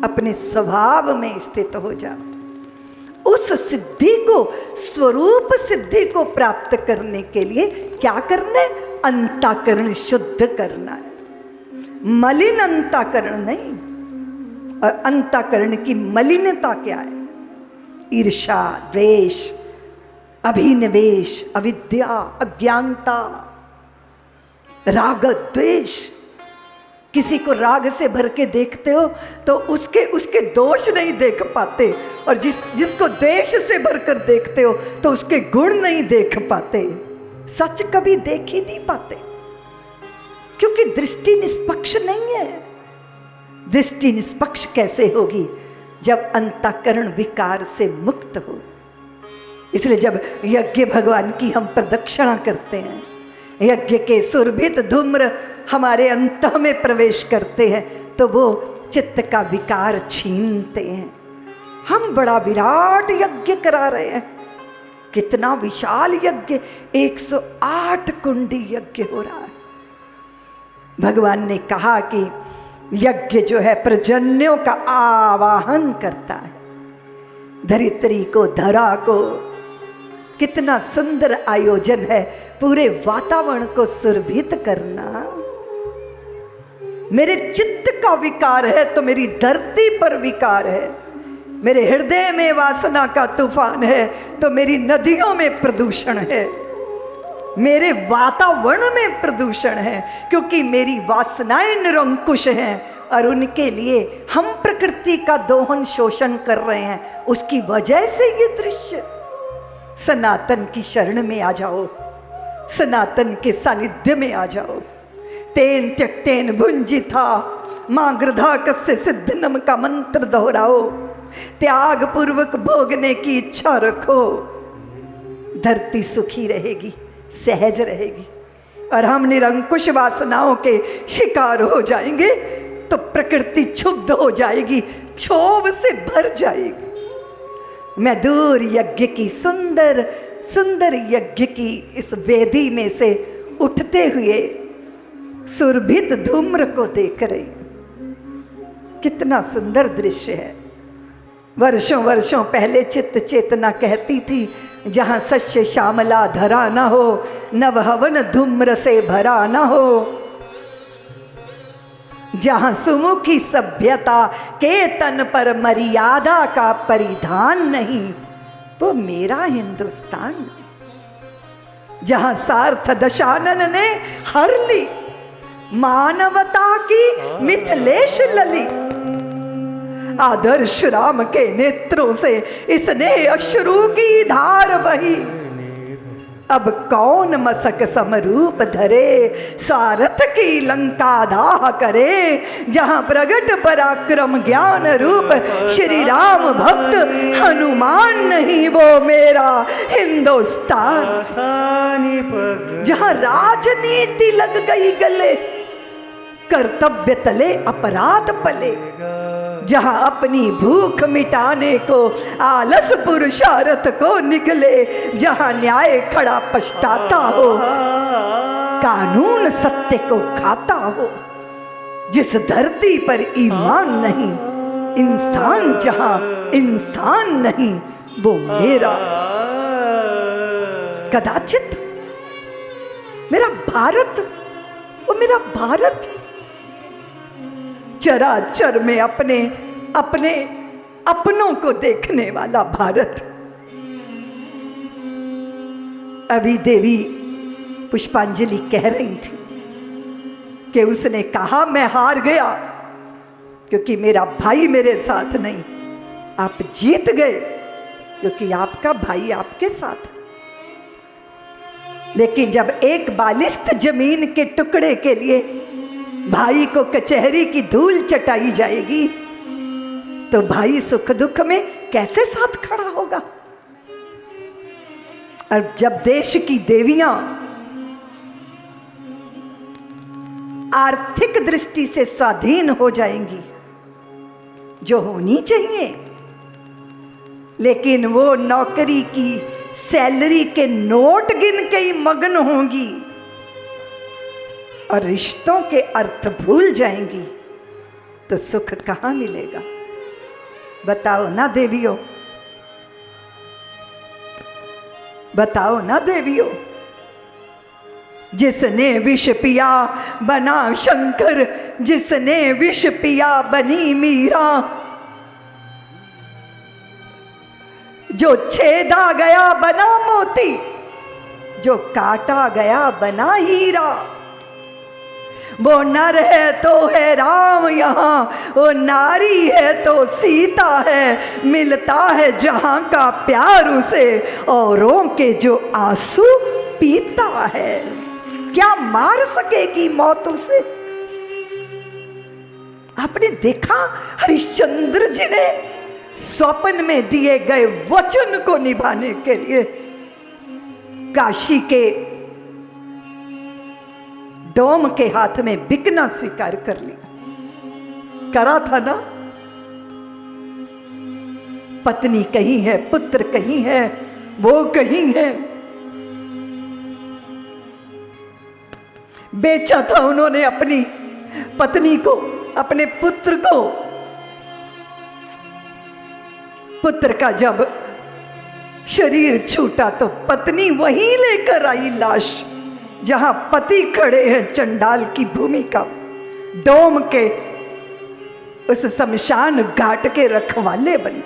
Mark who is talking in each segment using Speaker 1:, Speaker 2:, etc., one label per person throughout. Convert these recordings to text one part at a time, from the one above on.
Speaker 1: अपने स्वभाव में स्थित हो जाओ। उस सिद्धि को, स्वरूप सिद्धि को प्राप्त करने के लिए क्या करना है? अंतःकरण शुद्ध करना है, मलिन अंतःकरण नहीं। और अंतःकरण की मलिनता क्या है? ईर्ष्या, द्वेष, अभिनिवेश, अविद्या, अज्ञानता, राग, द्वेष। किसी को राग से भर के देखते हो तो उसके दोष नहीं देख पाते, और जिसको द्वेष से भरकर देखते हो तो उसके गुण नहीं देख पाते। सच कभी देख ही नहीं पाते, क्योंकि दृष्टि निष्पक्ष नहीं है। दृष्टि निष्पक्ष कैसे होगी? जब अंतःकरण विकार से मुक्त हो। इसलिए जब यज्ञ भगवान की हम प्रदक्षिणा करते हैं, यज्ञ के सुरभित धूम्र हमारे अंतः में प्रवेश करते हैं, तो वो चित्त का विकार छीनते हैं। हम बड़ा विराट यज्ञ करा रहे हैं, कितना विशाल यज्ञ, 108 कुंडी यज्ञ हो रहा है। भगवान ने कहा कि यज्ञ जो है प्रजन्यों का आवाहन करता है, धरित्री को, धरा को। कितना सुंदर आयोजन है, पूरे वातावरण को सुरभित करना। मेरे चित्त का विकार है तो मेरी धरती पर विकार है, मेरे हृदय में वासना का तूफान है तो मेरी नदियों में प्रदूषण है, मेरे वातावरण में प्रदूषण है, क्योंकि मेरी वासनाएं निरंकुश हैं और उनके लिए हम प्रकृति का दोहन शोषण कर रहे हैं। उसकी वजह से ये दृश्य। सनातन की शरण में आ जाओ, सनातन के सानिध्य में आ जाओ। तेन त्यक्तेन भुंजिथा मां गृधा कस्य सिद्धनम का मंत्र दोहराओ, त्याग पूर्वक भोगने की इच्छा रखो। धरती सुखी रहेगी, सहज रहेगी। और हम निरंकुश वासनाओं के शिकार हो जाएंगे तो प्रकृति क्षुब्ध हो जाएगी, क्षोभ से भर जाएगी। मैं दूर यज्ञ की सुंदर सुंदर यज्ञ की इस वेदी में से उठते हुए सुरभित धूम्र को देख रही हूं। कितना सुंदर दृश्य है। वर्षों वर्षों पहले चित्त चेतना कहती थी, जहाँ सस्य श्यामला धरा न हो, नव हवन धूम्र से भरा न हो, जहाँ सुमुखी सभ्यता के तन पर मर्यादा का परिधान नहीं, वो मेरा हिंदुस्तान। जहाँ सार्थ दशानन ने हर ली मानवता की मिथिलेश लली, आदर्श राम के नेत्रों से इसने अश्रु की धार बही। अब कौन मसक समरूप धरे, सारथ की लंका दाह करे, जहां प्रगट पराक्रम ज्ञान रूप श्री राम भक्त हनुमान नहीं, वो मेरा हिंदुस्तान। जहां राजनीति लग गई गले, कर्तव्य तले अपराध पले, जहां अपनी भूख मिटाने को आलस पुरुषार्थ को निकले, जहां न्याय खड़ा पछताता हो, कानून सत्य को खाता हो, जिस धरती पर ईमान नहीं, इंसान जहां इंसान नहीं, वो मेरा कदाचित मेरा भारत, वो मेरा भारत। चराचर में अपने अपने अपनों को देखने वाला भारत। अभी देवी पुष्पांजलि कह रही थी कि उसने कहा मैं हार गया क्योंकि मेरा भाई मेरे साथ नहीं, आप जीत गए क्योंकि आपका भाई आपके साथ। लेकिन जब एक बालिस्त जमीन के टुकड़े के लिए भाई को कचहरी की धूल चटाई जाएगी, तो भाई सुख दुख में कैसे साथ खड़ा होगा? और जब देश की देवियां आर्थिक दृष्टि से स्वाधीन हो जाएंगी, जो होनी चाहिए, लेकिन वो नौकरी की सैलरी के नोट गिन के ही मग्न होंगी और रिश्तों के अर्थ भूल जाएंगी, तो सुख कहाँ मिलेगा? बताओ ना देवियों, बताओ ना देवियों। जिसने विष पिया बना शंकर, जिसने विष पिया बनी मीरा, जो छेदा गया बना मोती, जो काटा गया बना हीरा। वो नर है तो है राम यहाँ, वो नारी है तो सीता है। मिलता है जहां का प्यार उसे, औरों के जो आंसू पीता है। क्या मार सकेगी मौत उसे? आपने देखा हरिश्चंद्र जी ने स्वप्न में दिए गए वचन को निभाने के लिए काशी के डोम के हाथ में बिकना स्वीकार कर लिया। करा था ना। पत्नी कहीं है, पुत्र कहीं है, वो कहीं है। बेचा था उन्होंने अपनी पत्नी को, अपने पुत्र को। पुत्र का जब शरीर छूटा तो पत्नी वहीं लेकर आई लाश, जहां पति खड़े हैं चंडाल की भूमिका। डोम के उस शमशान घाट के रखवाले बन।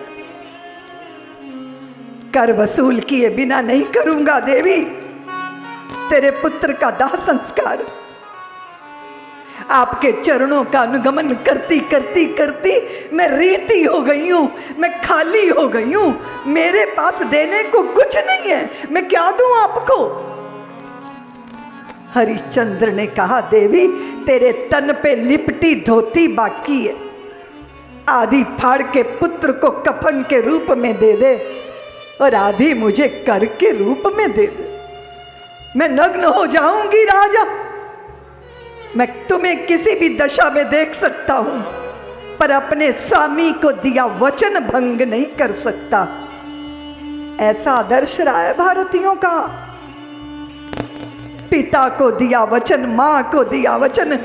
Speaker 1: कर वसूल किए बिना नहीं करूंगा देवी तेरे पुत्र का दाह संस्कार। आपके चरणों का अनुगमन करती करती करती मैं रीति हो गई हूं, मैं खाली हो गई हूं। मेरे पास देने को कुछ नहीं है, मैं क्या दूं आपको? हरिश्चंद्र ने कहा, देवी तेरे तन पे लिपटी धोती बाकी है, आधी फाड़ के पुत्र को कफन के रूप में दे दे और आधी मुझे कर के रूप में दे दे। मैं नग्न हो जाऊंगी राजा। मैं तुम्हें किसी भी दशा में देख सकता हूं, पर अपने स्वामी को दिया वचन भंग नहीं कर सकता। ऐसा आदर्श रहा है भारतीयों का। पिता को दिया वचन, मां को दिया वचन,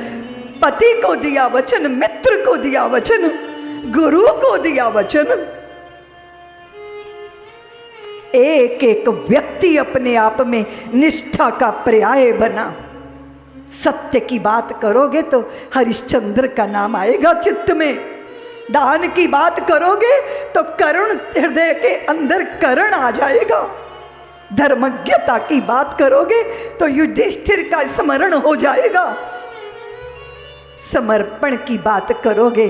Speaker 1: पति को दिया वचन, मित्र को दिया वचन, गुरु को दिया वचन। एक एक व्यक्ति अपने आप में निष्ठा का पर्याय बना। सत्य की बात करोगे तो हरिश्चंद्र का नाम आएगा चित्त में। दान की बात करोगे तो करुण हृदय के अंदर करुण आ जाएगा। धर्मज्ञता की बात करोगे तो युधिष्ठिर का स्मरण हो जाएगा। समर्पण की बात करोगे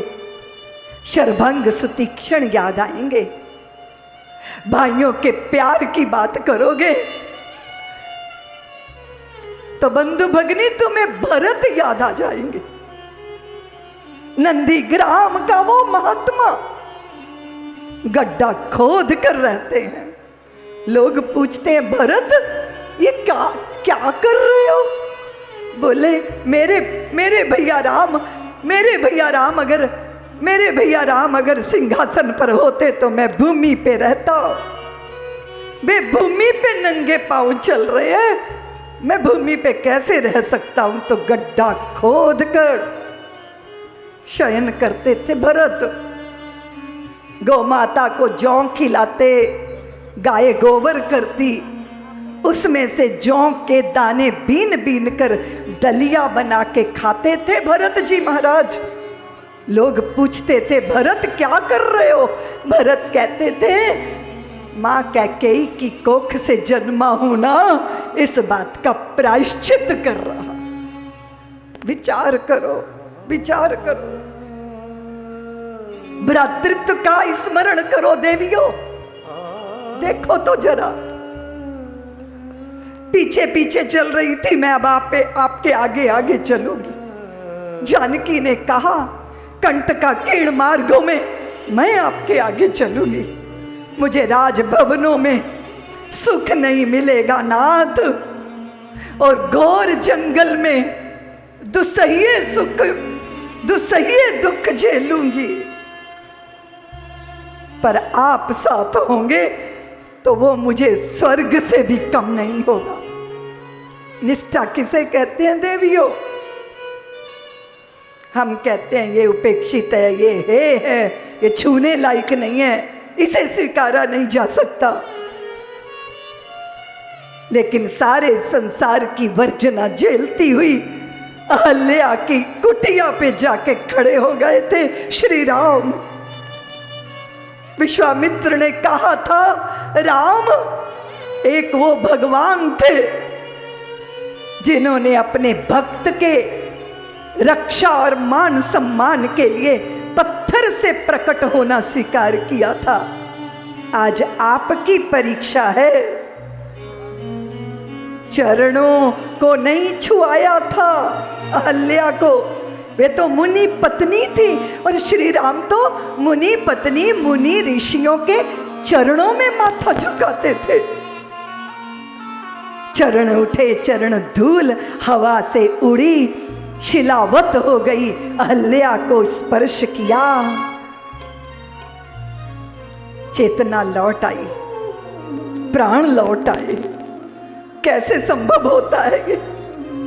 Speaker 1: शरभंग सुतीक्षण याद आएंगे। भाइयों के प्यार की बात करोगे तो बंधु भगनी तुम्हें भरत याद आ जाएंगे। नंदीग्राम का वो महात्मा गड्ढा खोद कर रहते हैं। लोग पूछते हैं, भरत ये क्या कर रहे हो? बोले, मेरे भैया राम अगर सिंहासन पर होते तो मैं भूमि पे रहता। वे भूमि पे नंगे पांव चल रहे हैं, मैं भूमि पे कैसे रह सकता हूं? तो गड्ढा खोद कर शयन करते थे भरत। गौ माता को जौ खिलाते, गाय गोबर करती, उसमें से जौ के दाने बीन बीन कर दलिया बना के खाते थे भरत जी महाराज। लोग पूछते थे, भरत क्या कर रहे हो? भरत कहते थे, मां कैकेयी की कोख से जन्मा हूं ना, इस बात का प्रायश्चित कर रहा। विचार करो, विचार करो, भ्रातृत्व का स्मरण करो देवियों। देखो तो जरा, पीछे पीछे चल रही थी मैं, अब आपके आगे आगे चलूंगी। जानकी ने कहा, कंटका कीर्ण मार्गों में मैं आपके आगे चलूंगी। मुझे राजभवनों में सुख नहीं मिलेगा नाथ, और घोर जंगल में दुसहिए दुख झेलूंगी। पर आप साथ होंगे तो वो मुझे स्वर्ग से भी कम नहीं होगा। निष्ठा किसे कहते हैं देवियों? हम कहते हैं ये उपेक्षित है, ये है, ये छूने लायक नहीं है, इसे स्वीकारा नहीं जा सकता। लेकिन सारे संसार की वर्जना झेलती हुई अहल्या की कुटिया पे जाके खड़े हो गए थे श्री राम। विश्वामित्र ने कहा था, राम एक वो भगवान थे जिन्होंने अपने भक्त के रक्षा और मान सम्मान के लिए पत्थर से प्रकट होना स्वीकार किया था। आज आपकी परीक्षा है। चरणों को नहीं छुआया था अहल्या को, वे तो मुनि पत्नी थी, और श्री राम तो मुनि पत्नी मुनि ऋषियों के चरणों में माथा झुकाते थे। चरण उठे चरण धूल हवा से उड़ी, शिलावत हो गई अहल्या को स्पर्श किया। चेतना लौट आई, प्राण लौट आए। कैसे संभव होता है ये,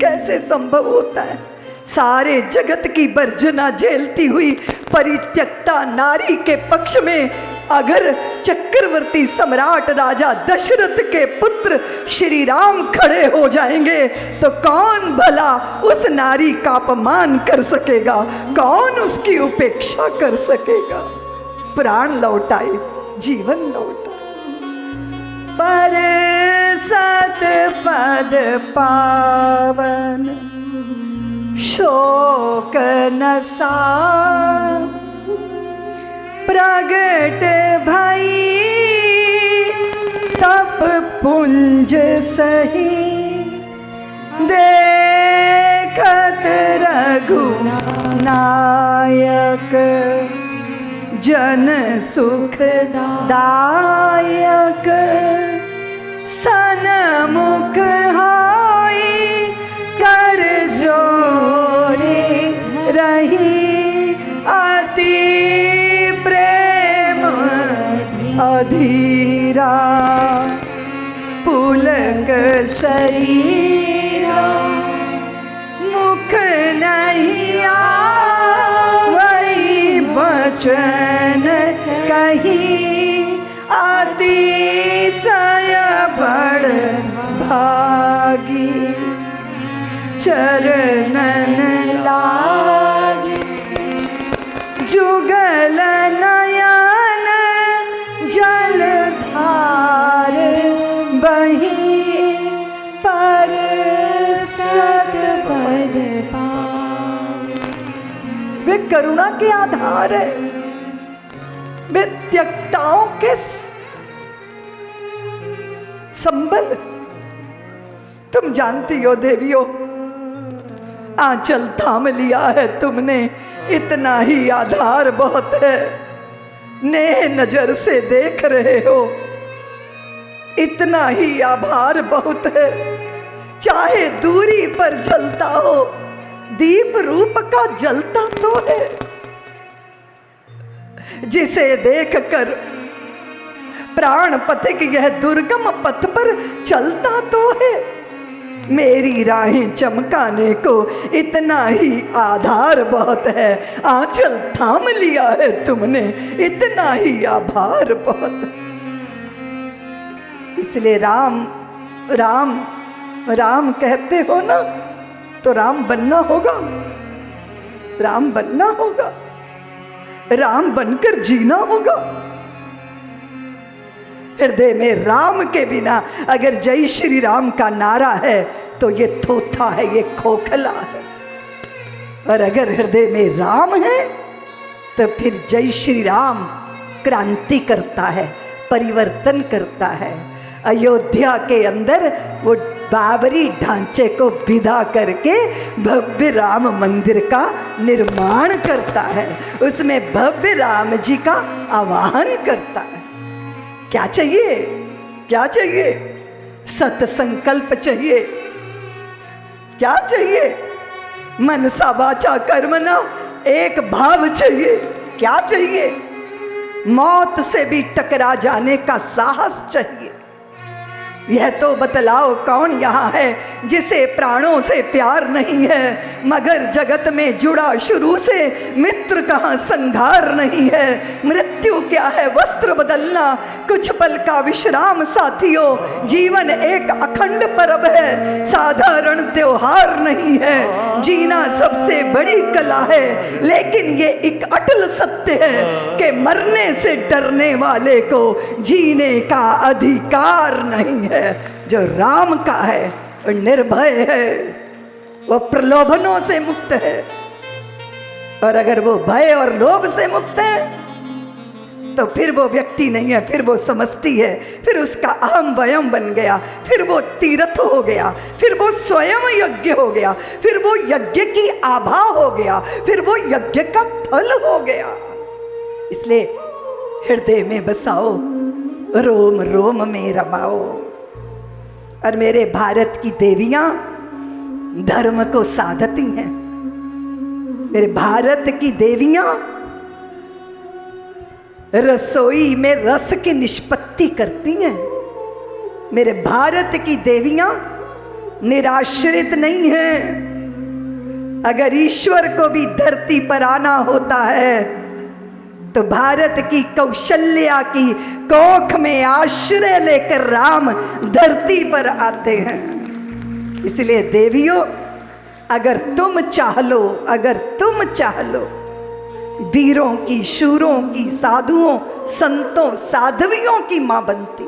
Speaker 1: कैसे संभव होता है? सारे जगत की वर्जना झेलती हुई परित्यक्ता नारी के पक्ष में अगर चक्रवर्ती सम्राट राजा दशरथ के पुत्र श्री राम खड़े हो जाएंगे तो कौन भला उस नारी का अपमान कर सकेगा, कौन उसकी उपेक्षा कर सकेगा? प्राण लौट आए, जीवन लौट आए। पर सत पद पावन शोक नसा, प्रगट भई तप पुंज सही, देखत रघुनायक जन सुख दायक, सनमुख होई कर जोरी रही, अति प्रेम अधीरा, पुलक शरीरा, मुख नहीं आवई वचन कही, अतिशय बड़ भागी, चरणन लागे, जुगल नयन जलधार बही, पर सत पद पावन। वे करुणा के आधार है, वे त्यक्ताओं के संबल। तुम जानती हो देवियों, आंचल थाम लिया है तुमने, इतना ही आधार बहुत है। नेह नजर से देख रहे हो, इतना ही आभार बहुत है। चाहे दूरी पर जलता हो, दीप रूप का जलता तो है। जिसे देखकर प्राण पथिक यह दुर्गम पथ पर चलता तो है। मेरी राहें चमकाने को इतना ही आधार बहुत है। आंचल थाम लिया है तुमने, इतना ही आभार बहुत है। इसलिए राम राम राम कहते हो ना, तो राम बनना होगा, राम बनना होगा, राम बनकर जीना होगा। हृदय में राम के बिना अगर जय श्री राम का नारा है तो ये थोथा है, ये खोखला है। और अगर हृदय में राम है तो फिर जय श्री राम क्रांति करता है, परिवर्तन करता है। अयोध्या के अंदर वो बाबरी ढांचे को विदा करके भव्य राम मंदिर का निर्माण करता है, उसमें भव्य राम जी का आवाहन करता है। क्या चाहिए, क्या चाहिए? सत संकल्प चाहिए। क्या चाहिए? मनसा वाचा कर्मणा एक भाव चाहिए। क्या चाहिए? मौत से भी टकरा जाने का साहस चाहिए। यह तो बतलाओ कौन यहाँ है जिसे प्राणों से प्यार नहीं है, मगर जगत में जुड़ा शुरू से मित्र कहाँ संघार नहीं है। मृत्यु क्या है वस्त्र बदलना, कुछ पल का विश्राम साथियों, जीवन एक अखंड पर्व है, साधारण त्योहार नहीं है। जीना सबसे बड़ी कला है, लेकिन ये एक अटल सत्य है कि मरने से डरने वाले को जीने का अधिकार नहीं है। जो राम का है वो निर्भय है, वो प्रलोभनों से मुक्त है। और अगर वो भय और लोभ से मुक्त है तो फिर वो व्यक्ति नहीं है, फिर वो समष्टि है, फिर उसका अहम वयम बन गया, फिर वो तीर्थ हो गया, फिर वो स्वयं यज्ञ हो गया, फिर वो यज्ञ की आभा हो गया, फिर वो यज्ञ का फल हो गया। इसलिए हृदय में बसाओ, रोम रोम में रमाओ। और मेरे भारत की देवियां धर्म को साधती हैं, मेरे भारत की देवियां रसोई में रस की निष्पत्ति करती हैं। मेरे भारत की देवियां निराश्रित नहीं हैं। अगर ईश्वर को भी धरती पर आना होता है तो भारत की कौशल्या की कोख में आश्रय लेकर राम धरती पर आते हैं। इसलिए देवियों, अगर तुम चाह लो, अगर तुम चाह लो, वीरों की, शूरों की, साधुओं, संतों, साध्वियों की मां बनती,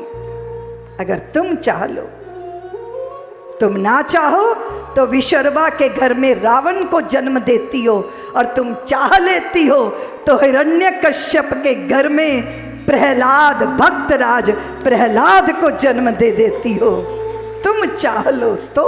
Speaker 1: अगर तुम चाह लो। तुम ना चाहो तो विशर्वा के घर में रावण को जन्म देती हो, और तुम चाह लेती हो तो हिरण्यकश्यप के घर में प्रहलाद, भक्तराज प्रहलाद को जन्म दे देती हो। तुम चाह लो तो